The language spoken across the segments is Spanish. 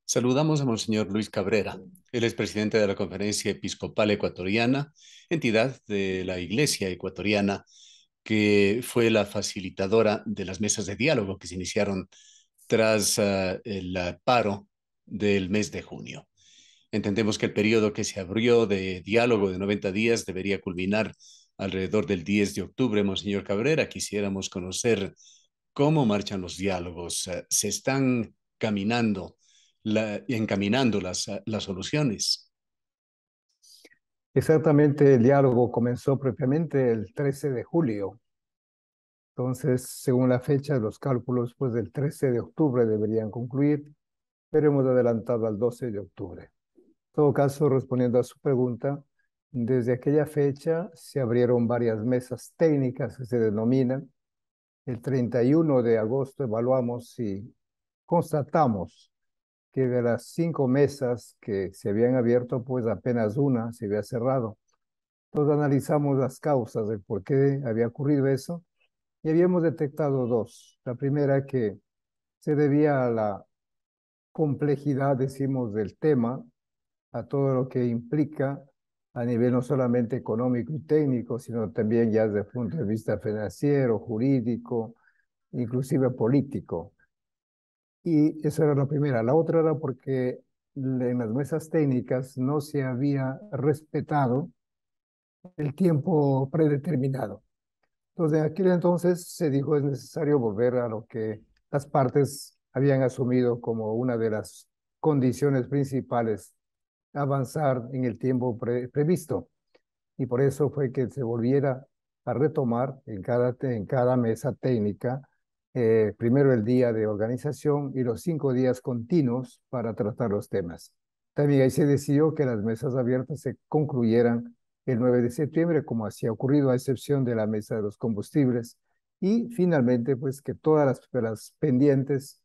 Saludamos a Monseñor Luis Cabrera. Él es presidente de la Conferencia Episcopal Ecuatoriana, entidad de la Iglesia Ecuatoriana que fue la facilitadora de las mesas de diálogo que se iniciaron tras el paro del mes de junio. Entendemos que el periodo que se abrió de diálogo de 90 días debería culminar alrededor del 10 de octubre. Monseñor Cabrera, quisiéramos conocer cómo marchan los diálogos. ¿Se están caminando, encaminando las soluciones? Exactamente, el diálogo comenzó propiamente el 13 de julio. Entonces, según la fecha de los cálculos, pues del 13 de octubre deberían concluir, pero hemos adelantado al 12 de octubre. En todo caso, respondiendo a su pregunta, desde aquella fecha se abrieron varias mesas técnicas que se denominan. El 31 de agosto evaluamos y constatamos que de las 5 mesas que se habían abierto, pues apenas una se había cerrado. Entonces analizamos las causas del por qué había ocurrido eso y habíamos detectado dos. La primera que se debía a la complejidad, decimos, del tema, a todo lo que implica a nivel no solamente económico y técnico, sino también ya desde el punto de vista financiero, jurídico, inclusive político. Y esa era la primera. La otra era porque en las mesas técnicas no se había respetado el tiempo predeterminado. Entonces, en aquel entonces se dijo es necesario volver a lo que las partes habían asumido como una de las condiciones principales, avanzar en el tiempo previsto. Y por eso fue que se volviera a retomar en cada mesa técnica, primero el día de organización y los 5 días continuos para tratar los temas. También ahí se decidió que las mesas abiertas se concluyeran el 9 de septiembre, como así ha ocurrido, a excepción de la mesa de los combustibles, y finalmente, pues que todas las pendientes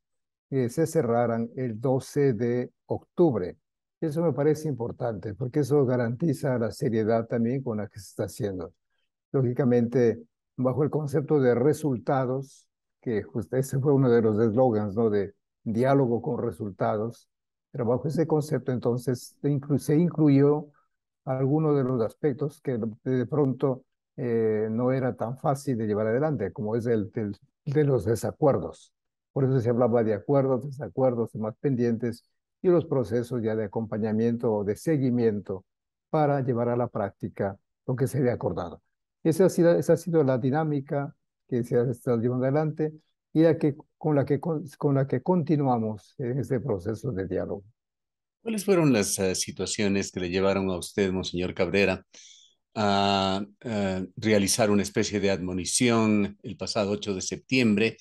se cerraran el 12 de octubre. Eso me parece importante, porque eso garantiza la seriedad también con la que se está haciendo. Lógicamente, bajo el concepto de resultados, que justo ese fue uno de los eslogans, ¿no? De diálogo con resultados, pero bajo ese concepto entonces se incluyó algunos de los aspectos que de pronto no era tan fácil de llevar adelante, como es de los desacuerdos. Por eso se hablaba de acuerdos, desacuerdos, temas pendientes y los procesos ya de acompañamiento o de seguimiento para llevar a la práctica lo que se había acordado. Esa ha sido la dinámica que se ha estado llevando adelante y con la que continuamos en este proceso de diálogo. ¿Cuáles fueron las situaciones que le llevaron a usted, Monseñor Cabrera, a realizar una especie de admonición el pasado 8 de septiembre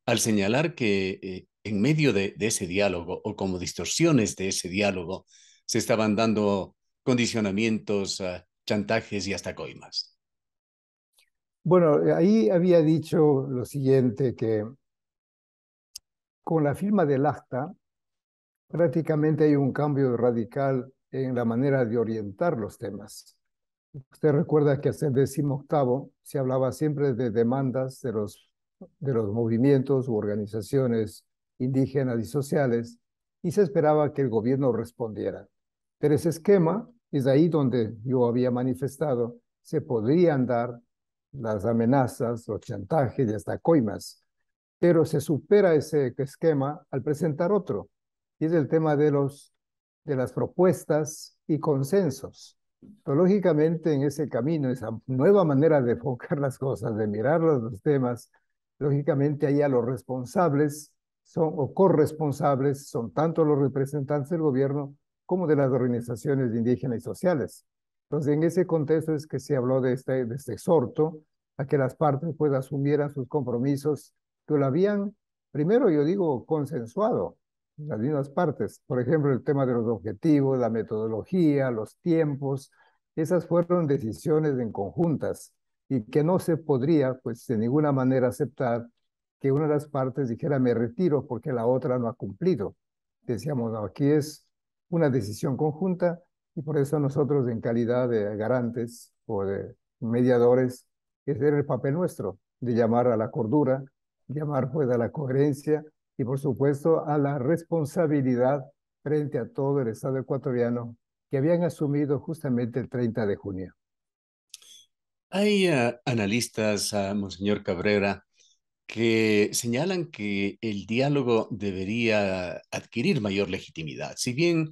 al señalar que en medio de ese diálogo o como distorsiones de ese diálogo se estaban dando condicionamientos, chantajes y hasta coimas? Bueno, ahí había dicho lo siguiente, que con la firma del acta prácticamente hay un cambio radical en la manera de orientar los temas. Usted recuerda que hasta el 18º se hablaba siempre de demandas de los movimientos u organizaciones indígenas y sociales y se esperaba que el gobierno respondiera. Pero ese esquema es ahí donde yo había manifestado se podrían dar las amenazas, los chantajes y hasta coimas, pero se supera ese esquema al presentar otro, y es el tema de las propuestas y consensos. Pero lógicamente en ese camino, esa nueva manera de enfocar las cosas, de mirar los temas, lógicamente ahí a los responsables son, o corresponsables son tanto los representantes del gobierno como de las organizaciones indígenas y sociales. Entonces, en ese contexto es que se habló de este exhorto a que las partes pues asumieran sus compromisos que lo habían, primero yo digo, consensuado las mismas partes. Por ejemplo, el tema de los objetivos, la metodología, los tiempos, esas fueron decisiones en conjuntas y que no se podría, pues, de ninguna manera aceptar que una de las partes dijera me retiro porque la otra no ha cumplido. Decíamos, no, aquí es una decisión conjunta y por eso nosotros en calidad de garantes o de mediadores, ese era el papel nuestro, de llamar a la cordura, llamar pues a la coherencia y por supuesto a la responsabilidad frente a todo el Estado ecuatoriano que habían asumido justamente el 30 de junio. Hay analistas, Monseñor Cabrera, que señalan que el diálogo debería adquirir mayor legitimidad. Si bien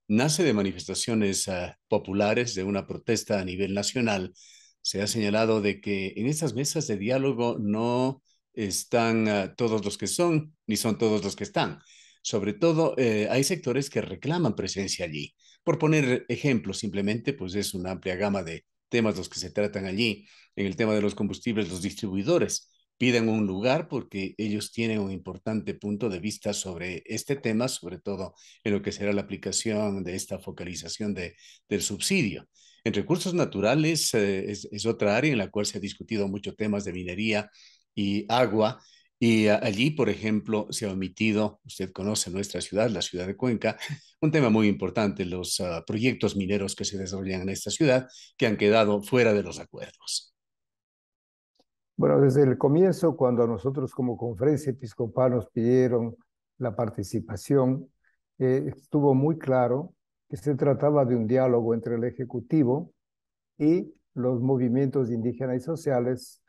nace de manifestaciones populares, de una protesta a nivel nacional, se ha señalado de que en estas mesas de diálogo no están todos los que son, ni son todos los que están. Sobre todo, hay sectores que reclaman presencia allí. Por poner ejemplos, simplemente, pues es una amplia gama de temas los que se tratan allí. En el tema de los combustibles, los distribuidores piden un lugar porque ellos tienen un importante punto de vista sobre este tema, sobre todo en lo que será la aplicación de esta focalización del subsidio. En recursos naturales es otra área en la cual se ha discutido mucho temas de minería y agua. Y allí, por ejemplo, se ha omitido, usted conoce nuestra ciudad, la ciudad de Cuenca, un tema muy importante, los proyectos mineros que se desarrollan en esta ciudad, que han quedado fuera de los acuerdos. Bueno, desde el comienzo, cuando a nosotros como conferencia episcopal nos pidieron la participación, estuvo muy claro que se trataba de un diálogo entre el Ejecutivo y los movimientos indígenas y sociales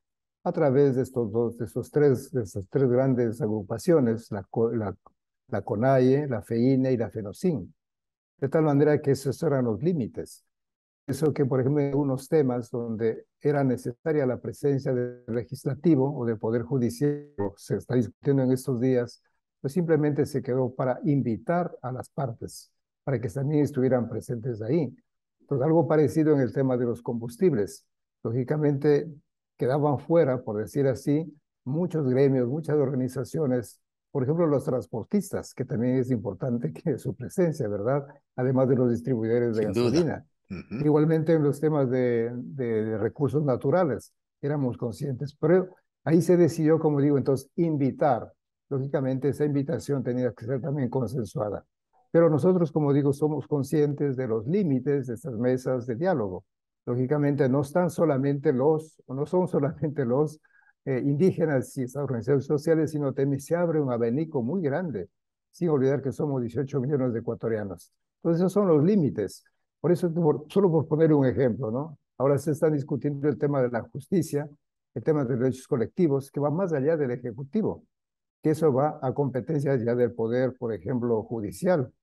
a través de esas tres grandes agrupaciones, la CONAIE, la FEINE y la FENOCIN. De tal manera que esos eran los límites. Eso que, por ejemplo, en unos temas donde era necesaria la presencia del legislativo o del Poder Judicial, se está discutiendo en estos días, pues simplemente se quedó para invitar a las partes, para que también estuvieran presentes ahí. Entonces, algo parecido en el tema de los combustibles. Lógicamente, quedaban fuera, por decir así, muchos gremios, muchas organizaciones, por ejemplo, los transportistas, que también es importante que su presencia, ¿verdad? Además de los distribuidores de Sin duda. gasolina. Ujú. Igualmente en los temas de recursos naturales, éramos conscientes, pero ahí se decidió, como digo, entonces invitar. Lógicamente esa invitación tenía que ser también consensuada. Pero nosotros, como digo, somos conscientes de los límites de estas mesas de diálogo. Lógicamente no están solamente o no son solamente los indígenas y estas organizaciones sociales, sino también se abre un abanico muy grande, sin olvidar que somos 18 millones de ecuatorianos. Entonces esos son los límites. Por eso, solo por poner un ejemplo, ¿no? Ahora se está discutiendo el tema de la justicia, el tema de derechos colectivos, que va más allá del Ejecutivo, que eso va a competencias ya del poder, por ejemplo, judicial,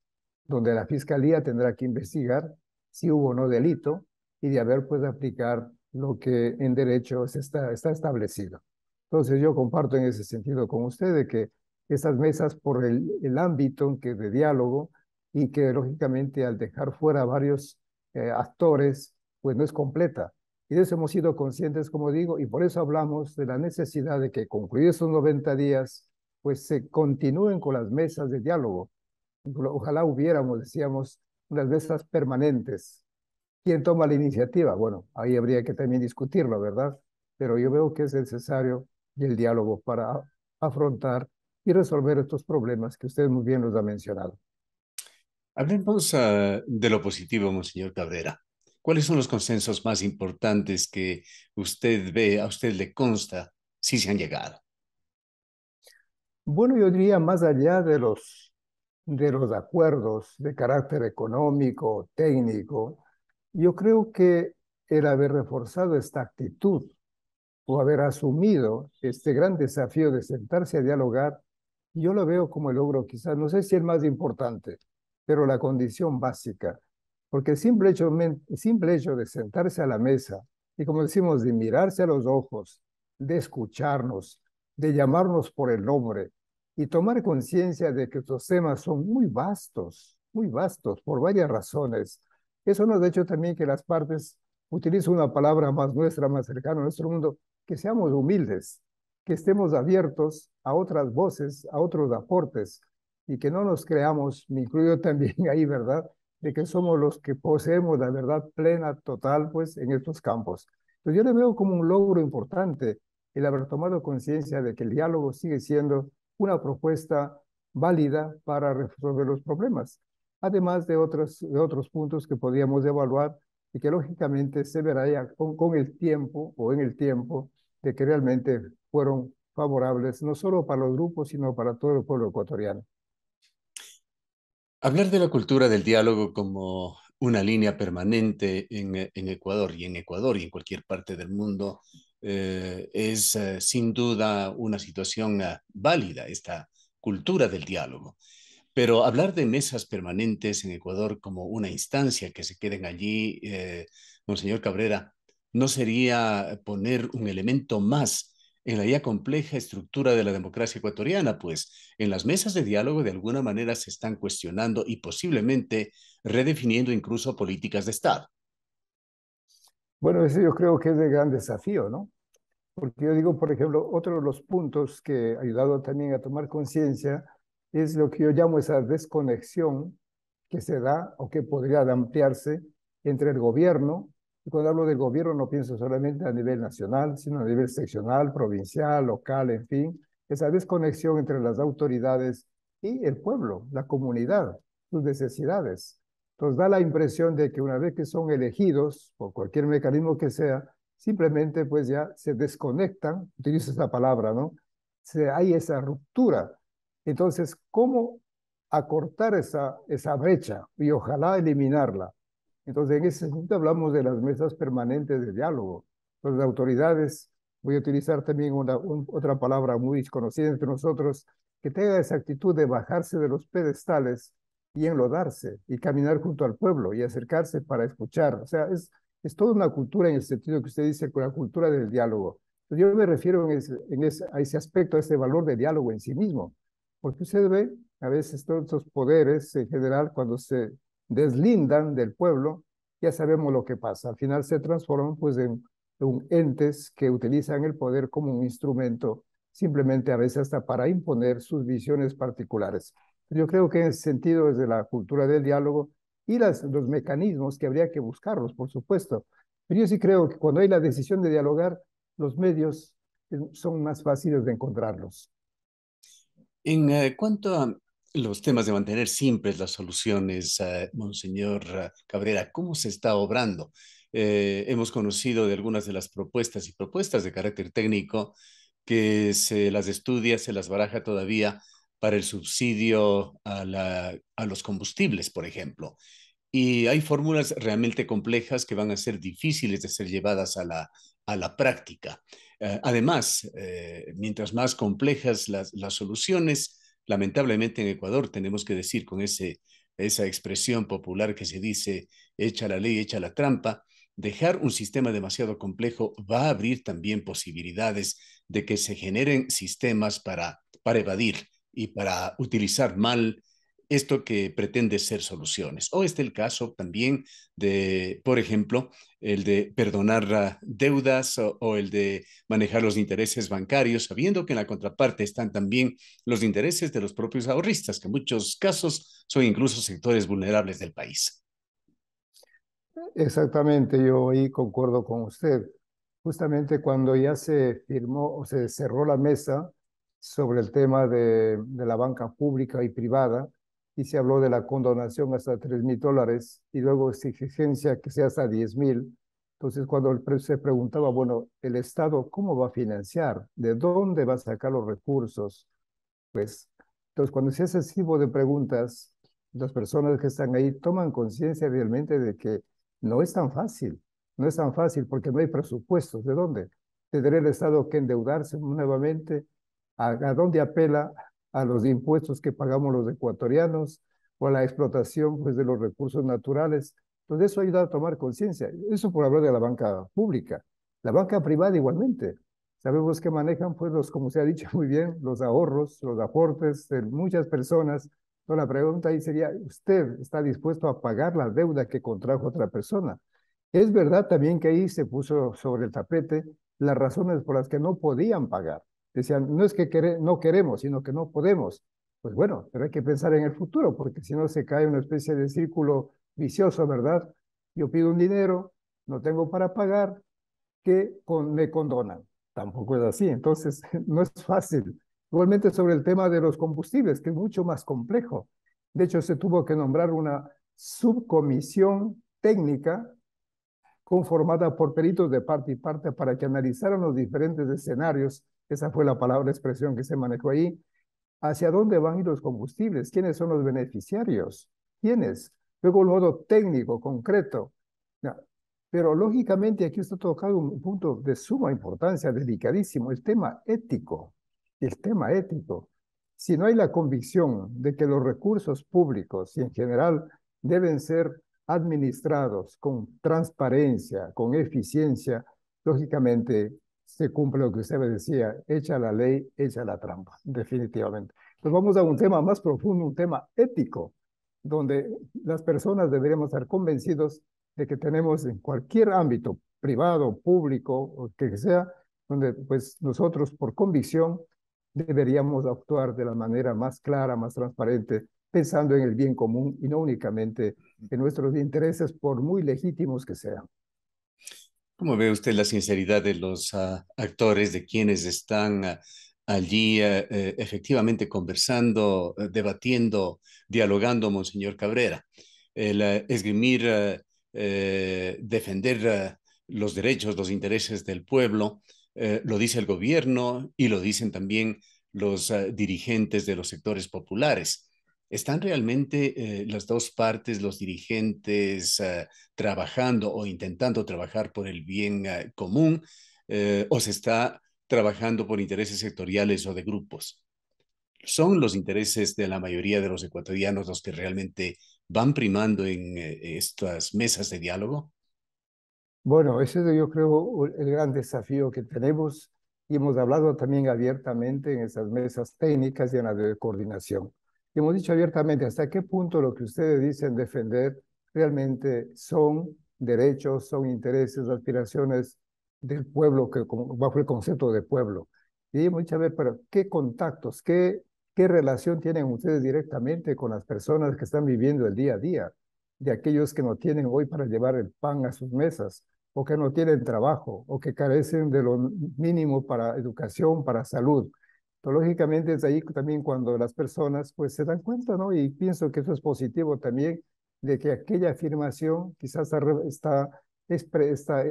donde la Fiscalía tendrá que investigar si hubo o no delito y de haber, pues, aplicar lo que en derecho está establecido. Entonces, yo comparto en ese sentido con usted de que estas mesas, por el ámbito que de diálogo y que, lógicamente, al dejar fuera varios actores, pues no es completa. Y de eso hemos sido conscientes, como digo, y por eso hablamos de la necesidad de que concluidos esos 90 días, pues se continúen con las mesas de diálogo. Ojalá hubiéramos, decíamos, unas mesas permanentes. ¿Quién toma la iniciativa? Bueno, ahí habría que también discutirlo, ¿verdad? Pero yo veo que es necesario el diálogo para afrontar y resolver estos problemas que usted muy bien los ha mencionado. Hablemos de lo positivo, Monseñor Cabrera. ¿Cuáles son los consensos más importantes que usted ve, a usted le consta, si se han llegado? Bueno, yo diría más allá de los acuerdos de carácter económico, técnico, yo creo que el haber reforzado esta actitud o haber asumido este gran desafío de sentarse a dialogar, yo lo veo como el logro, quizás, no sé si el más importante, pero la condición básica, porque el simple hecho de sentarse a la mesa y, como decimos, de mirarse a los ojos, de escucharnos, de llamarnos por el nombre y tomar conciencia de que estos temas son muy vastos, por varias razones. Eso nos ha hecho también que las partes, utilizo una palabra más nuestra, más cercana a nuestro mundo, que seamos humildes, que estemos abiertos a otras voces, a otros aportes y que no nos creamos, me incluyo también ahí, ¿verdad? De que somos los que poseemos la verdad plena, total, pues, en estos campos. Pues yo le veo como un logro importante el haber tomado conciencia de que el diálogo sigue siendo una propuesta válida para resolver los problemas, además de otros puntos que podríamos evaluar y que lógicamente se verá ya con el tiempo o en el tiempo de que realmente fueron favorables no solo para los grupos, sino para todo el pueblo ecuatoriano. Hablar de la cultura del diálogo como una línea permanente en Ecuador y en cualquier parte del mundo es sin duda una situación válida, esta cultura del diálogo. Pero hablar de mesas permanentes en Ecuador como una instancia que se queden allí, Monseñor Cabrera, ¿no sería poner un elemento más en la ya compleja estructura de la democracia ecuatoriana? Pues en las mesas de diálogo de alguna manera se están cuestionando y posiblemente redefiniendo incluso políticas de Estado. Bueno, ese yo creo que es el gran desafío, ¿no? Porque yo digo, por ejemplo, otro de los puntos que ha ayudado también a tomar conciencia es lo que yo llamo esa desconexión que se da o que podría ampliarse entre el gobierno. Y cuando hablo del gobierno no pienso solamente a nivel nacional, sino a nivel seccional, provincial, local, en fin. Esa desconexión entre las autoridades y el pueblo, la comunidad, sus necesidades. Entonces da la impresión de que una vez que son elegidos, por cualquier mecanismo que sea, simplemente pues ya se desconectan, utilizo esa palabra, ¿no? Hay esa ruptura. Entonces, ¿cómo acortar esa brecha y ojalá eliminarla? Entonces, en ese sentido hablamos de las mesas permanentes de diálogo. Pues las autoridades, voy a utilizar también otra palabra muy conocida entre nosotros, que tenga esa actitud de bajarse de los pedestales y enlodarse y caminar junto al pueblo y acercarse para escuchar. O sea, es toda una cultura en el sentido que usted dice, con la cultura del diálogo. Yo me refiero a ese aspecto, a ese valor de diálogo en sí mismo, porque usted ve a veces todos estos poderes en general, cuando se deslindan del pueblo, ya sabemos lo que pasa. Al final se transforman pues en entes que utilizan el poder como un instrumento, simplemente a veces hasta para imponer sus visiones particulares. Yo creo que en ese sentido, desde la cultura del diálogo, y los mecanismos que habría que buscarlos, por supuesto. Pero yo sí creo que cuando hay la decisión de dialogar, los medios son más fáciles de encontrarlos. En cuanto a los temas de mantener simples las soluciones, Monseñor Cabrera, ¿cómo se está obrando? Hemos conocido de algunas de las propuestas y propuestas de carácter técnico que se las estudia, se las baraja todavía para el subsidio a los combustibles, por ejemplo. Y hay fórmulas realmente complejas que van a ser difíciles de ser llevadas a la práctica. Además, mientras más complejas las soluciones, lamentablemente en Ecuador tenemos que decir con esa expresión popular que se dice, echa la ley, echa la trampa, dejar un sistema demasiado complejo va a abrir también posibilidades de que se generen sistemas para evadir y para utilizar mal esto que pretende ser soluciones. O este el caso también de, por ejemplo, el de perdonar deudas o el de manejar los intereses bancarios, sabiendo que en la contraparte están también los intereses de los propios ahorristas, que en muchos casos son incluso sectores vulnerables del país. Exactamente, yo ahí concuerdo con usted. Justamente cuando ya se firmó o se cerró la mesa sobre el tema de la banca pública y privada, y se habló de la condonación hasta $3,000 y luego exigencia que sea hasta 10,000. Entonces, cuando se preguntaba, bueno, el Estado, ¿cómo va a financiar? ¿De dónde va a sacar los recursos? Pues, entonces, cuando se hace ese tipo de preguntas, las personas que están ahí toman conciencia realmente de que no es tan fácil, no es tan fácil porque no hay presupuestos. ¿De dónde? ¿Tendrá el Estado que endeudarse nuevamente? ¿A dónde apela? ¿A los impuestos que pagamos los ecuatorianos o a la explotación pues, de los recursos naturales? Entonces, eso ayuda a tomar conciencia. Eso por hablar de la banca pública. La banca privada igualmente. Sabemos que manejan, pues, como se ha dicho muy bien, los ahorros, los aportes de muchas personas. Entonces, la pregunta ahí sería, ¿usted está dispuesto a pagar la deuda que contrajo otra persona? Es verdad también que ahí se puso sobre el tapete las razones por las que no podían pagar. Decían, no es que no queremos, sino que no podemos. Pues bueno, pero hay que pensar en el futuro, porque si no se cae una especie de círculo vicioso, ¿verdad? Yo pido un dinero, no tengo para pagar, me condonan. Tampoco es así, entonces no es fácil. Igualmente sobre el tema de los combustibles, que es mucho más complejo. De hecho, se tuvo que nombrar una subcomisión técnica conformada por peritos de parte y parte para que analizaran los diferentes escenarios. Esa fue la palabra expresión que se manejó ahí ¿Hacia dónde van a ir los combustibles? ¿Quiénes son los beneficiarios? ¿Quiénes? Luego, el modo técnico, concreto. Ya. Pero lógicamente aquí usted ha tocado un punto de suma importancia, delicadísimo, el tema ético. El tema ético. Si no hay la convicción de que los recursos públicos y en general deben ser administrados con transparencia, con eficiencia, lógicamente se cumple lo que usted me decía, echa la ley, echa la trampa, definitivamente. Pues vamos a un tema más profundo, un tema ético, donde las personas deberíamos estar convencidos de que tenemos en cualquier ámbito, privado, público, o que sea, donde pues nosotros por convicción deberíamos actuar de la manera más clara, más transparente, pensando en el bien común y no únicamente en nuestros intereses, por muy legítimos que sean. ¿Cómo ve usted la sinceridad de los actores, de quienes están allí efectivamente conversando, debatiendo, dialogando, Monseñor Cabrera? El esgrimir, defender los derechos, los intereses del pueblo, lo dice el gobierno y lo dicen también los dirigentes de los sectores populares. ¿Están realmente las dos partes, los dirigentes, trabajando o intentando trabajar por el bien común, o se está trabajando por intereses sectoriales o de grupos? ¿Son los intereses de la mayoría de los ecuatorianos los que realmente van primando en estas mesas de diálogo? Bueno, ese es yo creo el gran desafío que tenemos y hemos hablado también abiertamente en esas mesas técnicas y en la de coordinación. Y hemos dicho abiertamente hasta qué punto lo que ustedes dicen defender realmente son derechos, son intereses, aspiraciones del pueblo, que bajo el concepto de pueblo. Y hemos dicho, a ver, pero ¿qué contactos, qué relación tienen ustedes directamente con las personas que están viviendo el día a día, de aquellos que no tienen hoy para llevar el pan a sus mesas, o que no tienen trabajo, o que carecen de lo mínimo para educación, para salud? Entonces, lógicamente es ahí también cuando las personas pues se dan cuenta, ¿no? Y pienso que eso es positivo también, de que aquella afirmación quizás está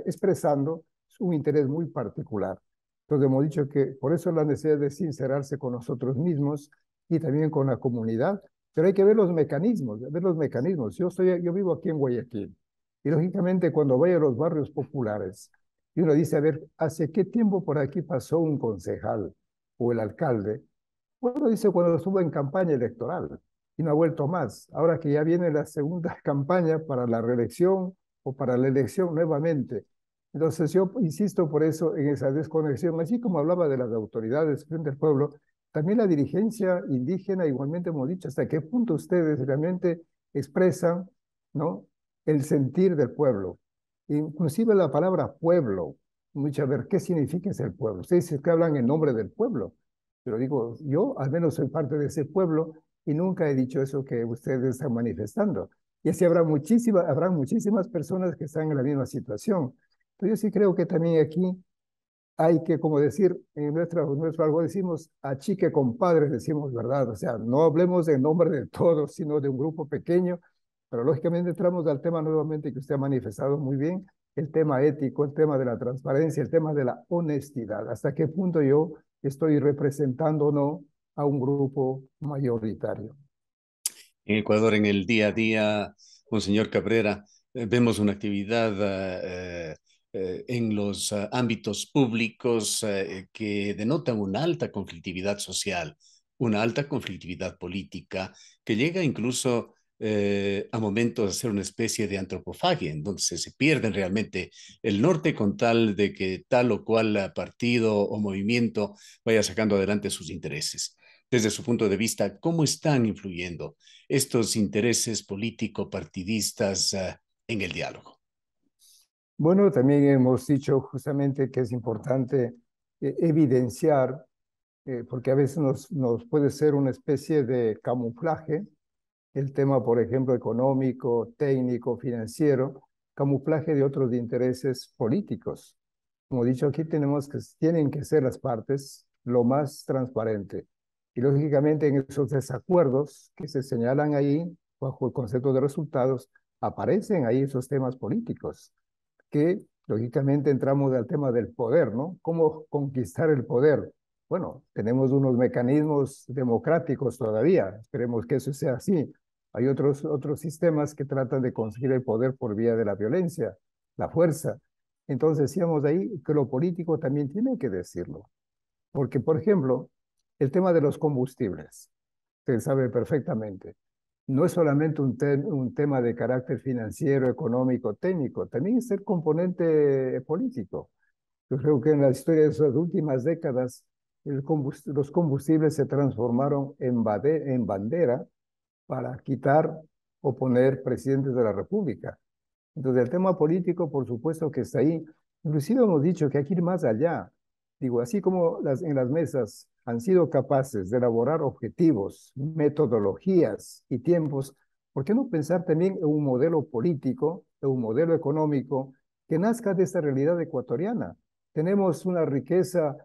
expresando un interés muy particular. Entonces hemos dicho que por eso la necesidad de sincerarse con nosotros mismos y también con la comunidad, pero hay que ver los mecanismos, ver los mecanismos. Yo vivo aquí en Guayaquil y lógicamente cuando voy a los barrios populares y uno dice, a ver, ¿hace qué tiempo por aquí pasó un concejal o el alcalde? Bueno, dice cuando estuvo en campaña electoral y no ha vuelto más. Ahora que ya viene la segunda campaña para la reelección o para la elección nuevamente. Entonces yo insisto por eso en esa desconexión, así como hablaba de las autoridades frente al pueblo, también la dirigencia indígena, igualmente hemos dicho, hasta qué punto ustedes realmente expresan, ¿no?, el sentir del pueblo. Inclusive la palabra pueblo, muchas ver qué significa ser pueblo. Ustedes dicen que hablan en nombre del pueblo, pero digo, yo al menos soy parte de ese pueblo y nunca he dicho eso que ustedes están manifestando. Y así habrá muchísimas personas que están en la misma situación. Entonces yo sí creo que también aquí hay que, como decir, en nuestro algo decimos, achique compadre, decimos verdad. O sea, no hablemos en nombre de todos, sino de un grupo pequeño. Pero lógicamente entramos al tema nuevamente que usted ha manifestado muy bien, el tema ético, el tema de la transparencia, el tema de la honestidad. ¿Hasta qué punto yo estoy representando o no a un grupo mayoritario? En Ecuador, en el día a día, Monseñor Cabrera, vemos una actividad en los ámbitos públicos que denotan una alta conflictividad social, una alta conflictividad política, que llega incluso a momentos a ser una especie de antropofagia, en donde se pierden realmente el norte con tal de que tal o cual partido o movimiento vaya sacando adelante sus intereses. Desde su punto de vista, ¿cómo están influyendo estos intereses político-partidistas en el diálogo? Bueno, también hemos dicho justamente que es importante evidenciar, porque a veces nos puede ser una especie de camuflaje el tema, por ejemplo, económico, técnico, financiero, camuflaje de otros intereses políticos. Como he dicho, aquí tienen que ser las partes lo más transparente. Y lógicamente en esos desacuerdos que se señalan ahí, bajo el concepto de resultados, aparecen ahí esos temas políticos, que lógicamente entramos al tema del poder, ¿no? ¿Cómo conquistar el poder? Bueno, tenemos unos mecanismos democráticos todavía, esperemos que eso sea así. Hay otros sistemas que tratan de conseguir el poder por vía de la violencia, la fuerza. Entonces, decíamos ahí que lo político también tiene que decirlo. Porque, por ejemplo, el tema de los combustibles, usted sabe perfectamente, no es solamente un tema de carácter financiero, económico, técnico, también es el componente político. Yo creo que en la historia de esas últimas décadas, los combustibles se transformaron en bandera para quitar o poner presidentes de la República. Entonces, el tema político, por supuesto que está ahí. Inclusive hemos dicho que hay que ir más allá. Digo, así como en las mesas han sido capaces de elaborar objetivos, metodologías y tiempos, ¿por qué no pensar también en un modelo político, en un modelo económico que nazca de esta realidad ecuatoriana? Tenemos una riqueza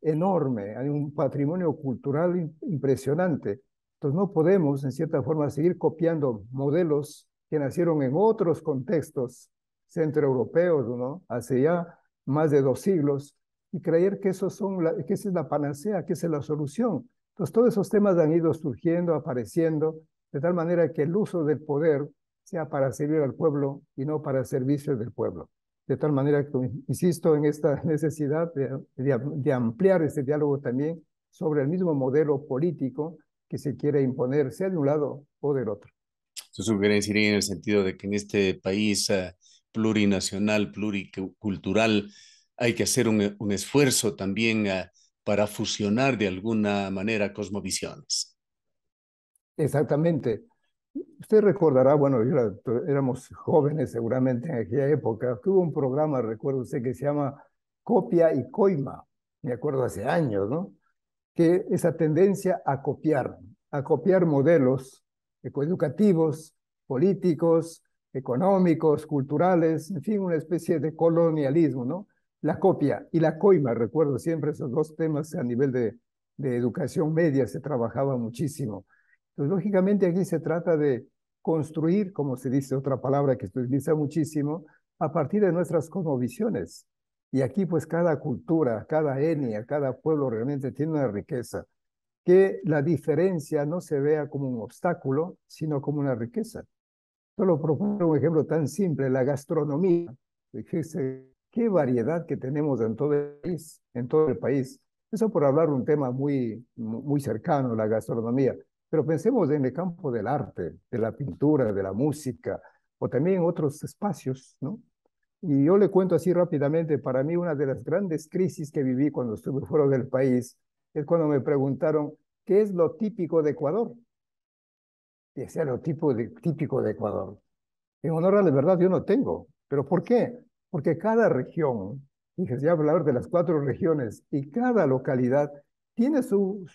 enorme, hay un patrimonio cultural impresionante. Entonces no podemos, en cierta forma, seguir copiando modelos que nacieron en otros contextos centroeuropeos, ¿no? Hace ya más de 2 siglos, y creer que, que esa es la panacea, que esa es la solución. Entonces todos esos temas han ido surgiendo, apareciendo, de tal manera que el uso del poder sea para servir al pueblo y no para servicio del pueblo. De tal manera que insisto en esta necesidad de ampliar este diálogo también sobre el mismo modelo político que se quiere imponer, sea de un lado o del otro. Su sugerencia iría en el sentido de que en este país plurinacional, pluricultural, hay que hacer un esfuerzo también para fusionar de alguna manera cosmovisiones. Exactamente. Usted recordará, bueno, éramos jóvenes seguramente en aquella época, que hubo un programa, recuerdo usted, que se llama Copia y Coima, me acuerdo hace años, ¿no? Que esa tendencia a copiar modelos educativos, políticos, económicos, culturales, en fin, una especie de colonialismo, ¿no? La copia y la coima, recuerdo siempre esos dos temas a nivel de educación media se trabajaba muchísimo. Entonces, lógicamente aquí se trata de construir, como se dice otra palabra que se utiliza muchísimo, a partir de nuestras cosmovisiones. Y aquí pues cada cultura, cada etnia, cada pueblo realmente tiene una riqueza. Que la diferencia no se vea como un obstáculo, sino como una riqueza. Solo propongo un ejemplo tan simple, la gastronomía. Fíjese qué variedad que tenemos en todo el país, en todo el país. Eso por hablar un tema muy cercano, la gastronomía. Pero pensemos en el campo del arte, de la pintura, de la música, o también en otros espacios, ¿no? Y yo le cuento así rápidamente, para mí una de las grandes crisis que viví cuando estuve fuera del país es cuando me preguntaron, ¿qué es lo típico de Ecuador? Y decía lo típico de Ecuador. En honor a la verdad yo no tengo. ¿Pero por qué? Porque cada región, fíjese, ya hablar de las 4 regiones, y cada localidad tiene su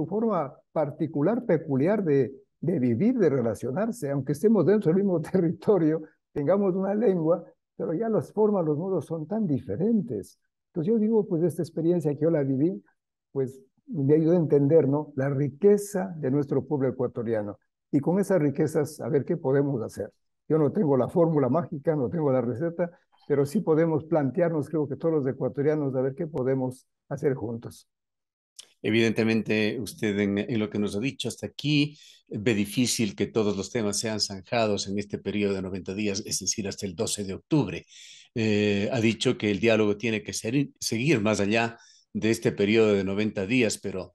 forma particular, peculiar de vivir, de relacionarse, aunque estemos dentro del mismo territorio, tengamos una lengua, pero ya las formas, los modos son tan diferentes. Entonces yo digo, pues esta experiencia que yo la viví, pues me ayudó a entender, ¿no? La riqueza de nuestro pueblo ecuatoriano. Y con esas riquezas, a ver qué podemos hacer. Yo no tengo la fórmula mágica, no tengo la receta, pero sí podemos plantearnos, creo que todos los ecuatorianos, a ver qué podemos hacer juntos. Evidentemente, usted en lo que nos ha dicho hasta aquí ve difícil que todos los temas sean zanjados en este periodo de 90 días, es decir, hasta el 12 de octubre. Ha dicho que el diálogo tiene que seguir más allá de este periodo de 90 días, pero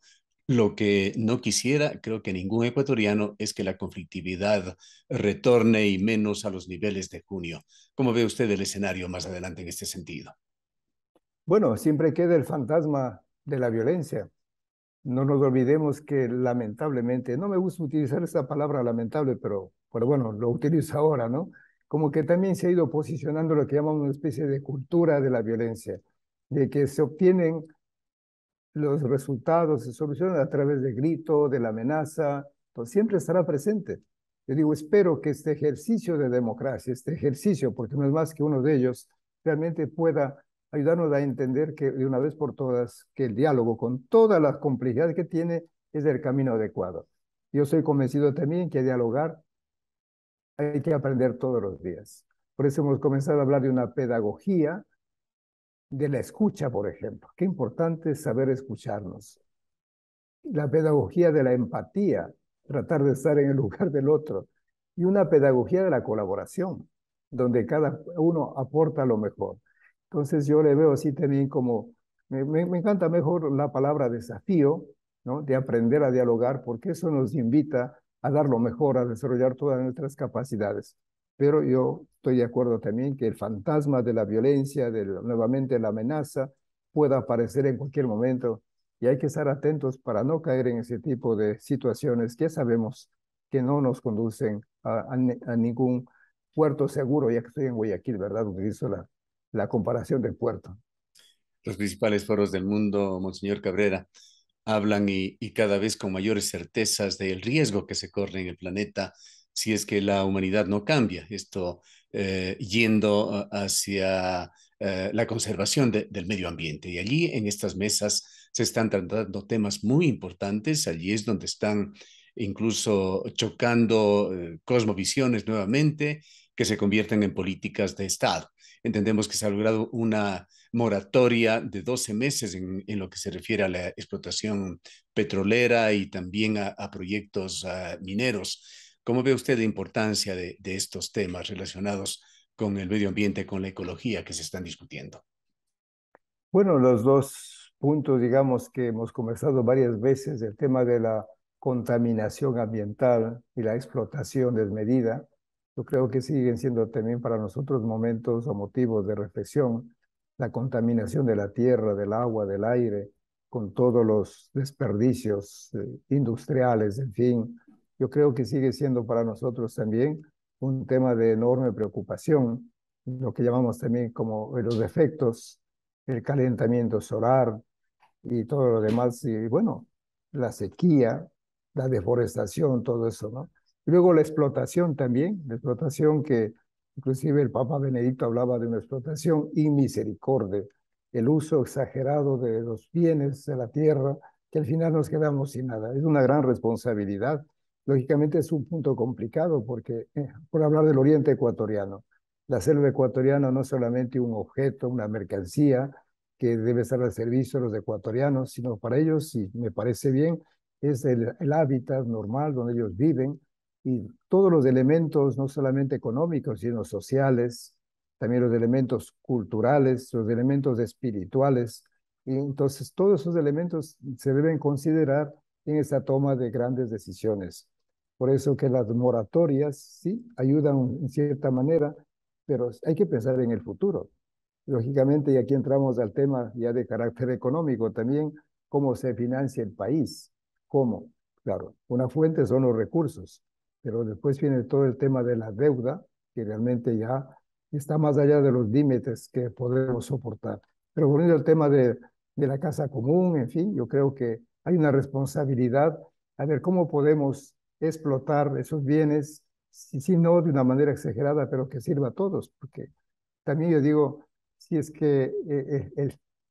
lo que no quisiera, creo que ningún ecuatoriano, es que la conflictividad retorne y menos a los niveles de junio. ¿Cómo ve usted el escenario más adelante en este sentido? Bueno, siempre queda el fantasma de la violencia. No nos olvidemos que lamentablemente, no me gusta utilizar esa palabra lamentable, pero bueno, lo utilizo ahora, ¿no? Como que también se ha ido posicionando lo que llamamos una especie de cultura de la violencia, de que se obtienen los resultados, se solucionan a través de grito, de la amenaza, pues siempre estará presente. Yo digo, espero que este ejercicio de democracia, este ejercicio, porque no es más que uno de ellos, realmente pueda ayudarnos a entender que de una vez por todas, que el diálogo con toda la complejidad que tiene es el camino adecuado. Yo soy convencido también que dialogar hay que aprender todos los días. Por eso hemos comenzado a hablar de una pedagogía de la escucha, por ejemplo. Qué importante es saber escucharnos. La pedagogía de la empatía, tratar de estar en el lugar del otro, y una pedagogía de la colaboración, donde cada uno aporta lo mejor. Entonces yo le veo así también como, me encanta mejor la palabra desafío, ¿no? De aprender a dialogar, porque eso nos invita a dar lo mejor, a desarrollar todas nuestras capacidades. Pero yo estoy de acuerdo también que el fantasma de la violencia, nuevamente la amenaza, pueda aparecer en cualquier momento y hay que estar atentos para no caer en ese tipo de situaciones que sabemos que no nos conducen a ningún puerto seguro, ya que estoy en Guayaquil, ¿verdad? Utilizo la comparación del puerto. Los principales foros del mundo, Monseñor Cabrera, hablan y cada vez con mayores certezas del riesgo que se corre en el planeta si es que la humanidad no cambia. Esto yendo hacia la conservación del medio ambiente. Y allí en estas mesas se están tratando temas muy importantes. Allí es donde están incluso chocando cosmovisiones nuevamente que se convierten en políticas de Estado. Entendemos que se ha logrado una moratoria de 12 meses en lo que se refiere a la explotación petrolera y también a proyectos mineros. ¿Cómo ve usted la importancia de estos temas relacionados con el medio ambiente, con la ecología que se están discutiendo? Bueno, los dos puntos, digamos, que hemos conversado varias veces, el tema de la contaminación ambiental y la explotación desmedida, yo creo que siguen siendo también para nosotros momentos o motivos de reflexión. La contaminación de la tierra, del agua, del aire, con todos los desperdicios industriales, en fin, yo creo que sigue siendo para nosotros también un tema de enorme preocupación, lo que llamamos también como los efectos el calentamiento solar y todo lo demás, y bueno, la sequía, la deforestación, todo eso, ¿no? Y luego la explotación también, la explotación que inclusive el Papa Benedicto hablaba de una explotación inmisericordia, el uso exagerado de los bienes de la tierra, que al final nos quedamos sin nada. Es una gran responsabilidad. Lógicamente es un punto complicado porque, por hablar del oriente ecuatoriano, la selva ecuatoriana no es solamente un objeto, una mercancía, que debe estar al servicio de los ecuatorianos, sino para ellos, y me parece bien, es el hábitat normal donde ellos viven y todos los elementos, no solamente económicos, sino sociales, también los elementos culturales, los elementos espirituales. Y entonces todos esos elementos se deben considerar en esta toma de grandes decisiones. Por eso que las moratorias, sí, ayudan en cierta manera, pero hay que pensar en el futuro. Lógicamente, y aquí entramos al tema ya de carácter económico también, cómo se financia el país. ¿Cómo? Claro, una fuente son los recursos, pero después viene todo el tema de la deuda, que realmente ya está más allá de los límites que podemos soportar. Pero volviendo al tema de la casa común, en fin, yo creo que hay una responsabilidad a ver cómo podemos explotar esos bienes, si no de una manera exagerada, pero que sirva a todos, porque también yo digo, si es que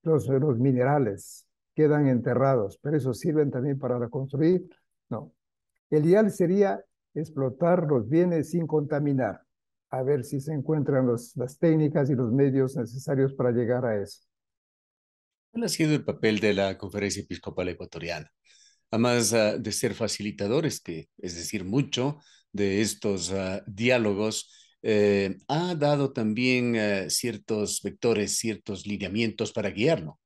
los minerales quedan enterrados, pero esos sirven también para reconstruir, no. El ideal sería explotar los bienes sin contaminar, a ver si se encuentran las técnicas y los medios necesarios para llegar a eso. ¿Cuál ha sido el papel de la Conferencia Episcopal Ecuatoriana? Además de ser facilitadores, que es decir, mucho de estos diálogos, ha dado también ciertos vectores, ciertos lineamientos para guiarnos.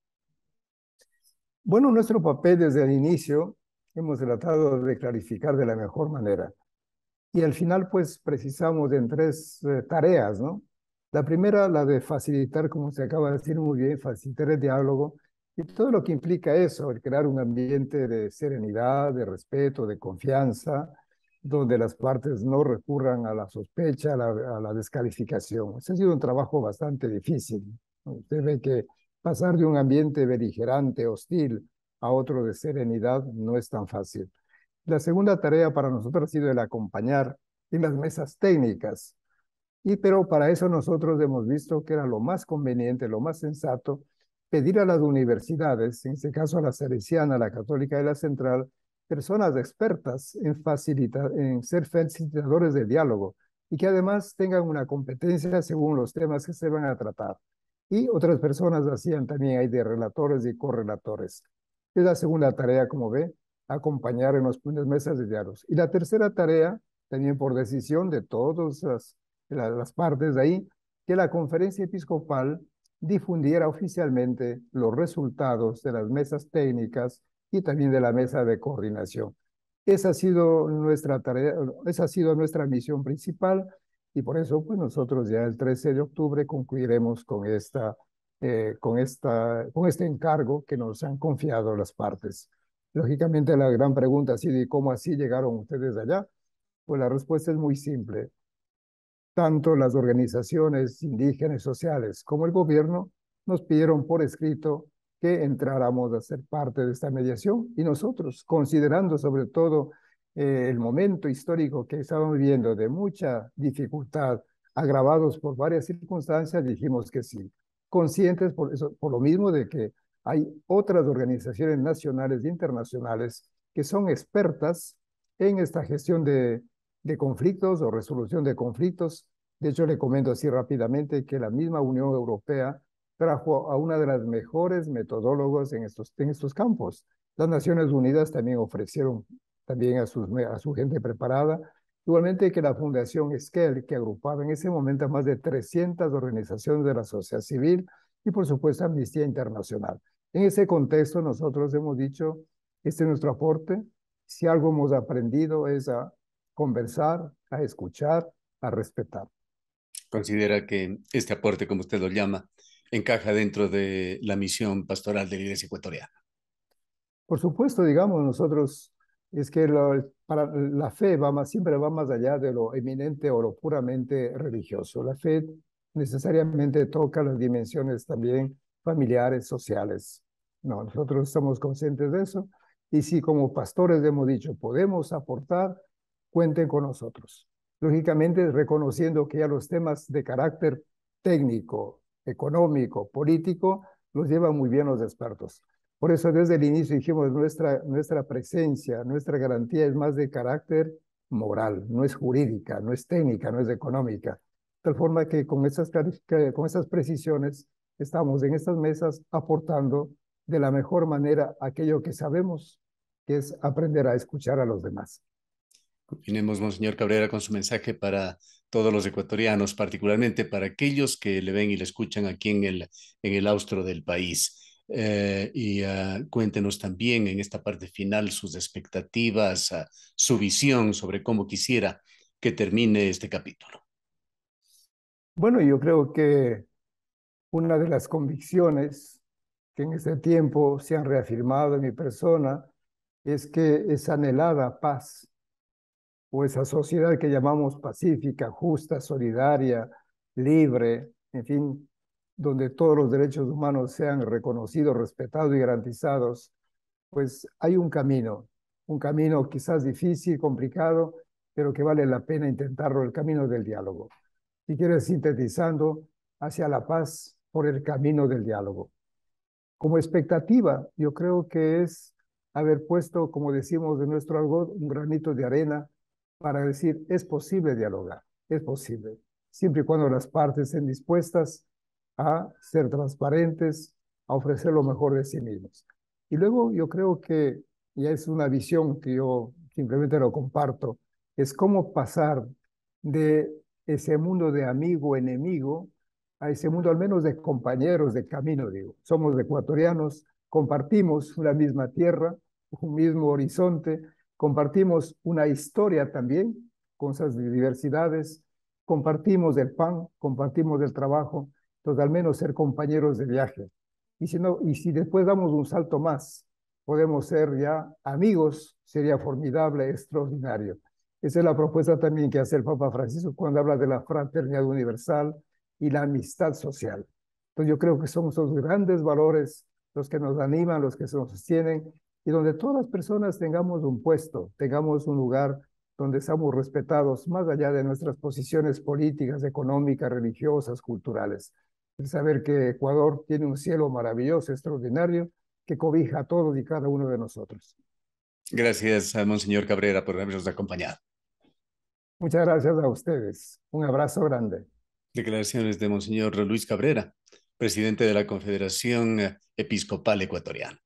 Bueno, nuestro papel desde el inicio hemos tratado de clarificar de la mejor manera. Y al final, pues, precisamos en tres tareas, ¿no? La primera, la de facilitar, como se acaba de decir muy bien, facilitar el diálogo y todo lo que implica eso, el crear un ambiente de serenidad, de respeto, de confianza, donde las partes no recurran a la sospecha, a la descalificación. Ese ha sido un trabajo bastante difícil, ¿no? Usted ve que pasar de un ambiente beligerante, hostil, a otro de serenidad no es tan fácil. La segunda tarea para nosotros ha sido el acompañar en las mesas técnicas. Pero para eso nosotros hemos visto que era lo más conveniente, lo más sensato, pedir a las universidades, en este caso a la Salesiana, la Católica y la Central, personas expertas en ser facilitadores de diálogo y que además tengan una competencia según los temas que se van a tratar. y otras personas hacían también ahí de relatores y correlatores. Es la segunda tarea, como ve, acompañar en las mesas de diálogos. Y la tercera tarea, también por decisión de todas las partes de ahí, que la conferencia episcopal difundiera oficialmente los resultados de las mesas técnicas y también de la mesa de coordinación. Esa ha sido nuestra tarea, esa ha sido nuestra misión principal y por eso pues nosotros ya el 13 de octubre concluiremos con este encargo que nos han confiado las partes. Lógicamente la gran pregunta así de cómo así llegaron ustedes allá, pues la respuesta es muy simple. Tanto las organizaciones indígenas sociales como el gobierno nos pidieron por escrito que entráramos a ser parte de esta mediación y nosotros, considerando sobre todo el momento histórico que estábamos viviendo de mucha dificultad, agravados por varias circunstancias, dijimos que sí, conscientes por eso, por lo mismo de que hay otras organizaciones nacionales e internacionales que son expertas en esta gestión de conflictos o resolución de conflictos. De hecho, le comento así rápidamente que la misma Unión Europea trajo a una de las mejores metodólogos en estos campos. Las Naciones Unidas también ofrecieron también a su gente preparada. Igualmente que la Fundación Esquel, que agrupaba en ese momento a más de 300 organizaciones de la sociedad civil y por supuesto Amnistía Internacional. En ese contexto nosotros hemos dicho, este es nuestro aporte, si algo hemos aprendido es a conversar, a escuchar, a respetar. ¿Considera que este aporte, como usted lo llama, encaja dentro de la misión pastoral de la Iglesia ecuatoriana? Por supuesto, digamos, nosotros, es que para la fe siempre va más allá de lo eminente o lo puramente religioso. La fe necesariamente toca las dimensiones también familiares, sociales. No, nosotros estamos conscientes de eso. Y si como pastores hemos dicho, podemos aportar, cuenten con nosotros. Lógicamente, reconociendo que ya los temas de carácter técnico, económico, político, los llevan muy bien los expertos. Por eso desde el inicio dijimos, nuestra presencia, nuestra garantía es más de carácter moral, no es jurídica, no es técnica, no es económica. De tal forma que con esas precisiones estamos en estas mesas aportando de la mejor manera aquello que sabemos, que es aprender a escuchar a los demás. Continuemos, Monseñor Cabrera, con su mensaje para todos los ecuatorianos, particularmente para aquellos que le ven y le escuchan aquí en el austro del país. Cuéntenos también en esta parte final sus expectativas, su visión sobre cómo quisiera que termine este capítulo. Bueno, yo creo que una de las convicciones que en este tiempo se han reafirmado en mi persona es que esa anhelada paz o esa sociedad que llamamos pacífica, justa, solidaria, libre, en fin, donde todos los derechos humanos sean reconocidos, respetados y garantizados, pues hay un camino quizás difícil, complicado, pero que vale la pena intentarlo, el camino del diálogo. Si quieres, sintetizando, hacia la paz por el camino del diálogo. Como expectativa, yo creo que es haber puesto, como decimos de nuestro algodón, un granito de arena para decir, es posible dialogar, es posible, siempre y cuando las partes estén dispuestas a ser transparentes, a ofrecer lo mejor de sí mismos. Y luego yo creo que, ya es una visión que yo simplemente lo comparto, es cómo pasar de ese mundo de amigo-enemigo a ese mundo al menos de compañeros de camino, digo. Somos ecuatorianos, compartimos una misma tierra, un mismo horizonte, compartimos una historia también con esas diversidades, compartimos el pan, compartimos el trabajo, entonces al menos ser compañeros de viaje. Y si no, y si después damos un salto más, podemos ser ya amigos, sería formidable, extraordinario. Esa es la propuesta también que hace el Papa Francisco cuando habla de la fraternidad universal y la amistad social. Entonces yo creo que son esos grandes valores los que nos animan, los que nos sostienen y donde todas las personas tengamos un puesto, tengamos un lugar donde seamos respetados más allá de nuestras posiciones políticas, económicas, religiosas, culturales. El saber que Ecuador tiene un cielo maravilloso, extraordinario, que cobija a todos y cada uno de nosotros. Gracias a Monseñor Cabrera por habernos acompañado. Muchas gracias a ustedes. Un abrazo grande. Declaraciones de Monseñor Luis Cabrera, presidente de la Confederación Episcopal Ecuatoriana.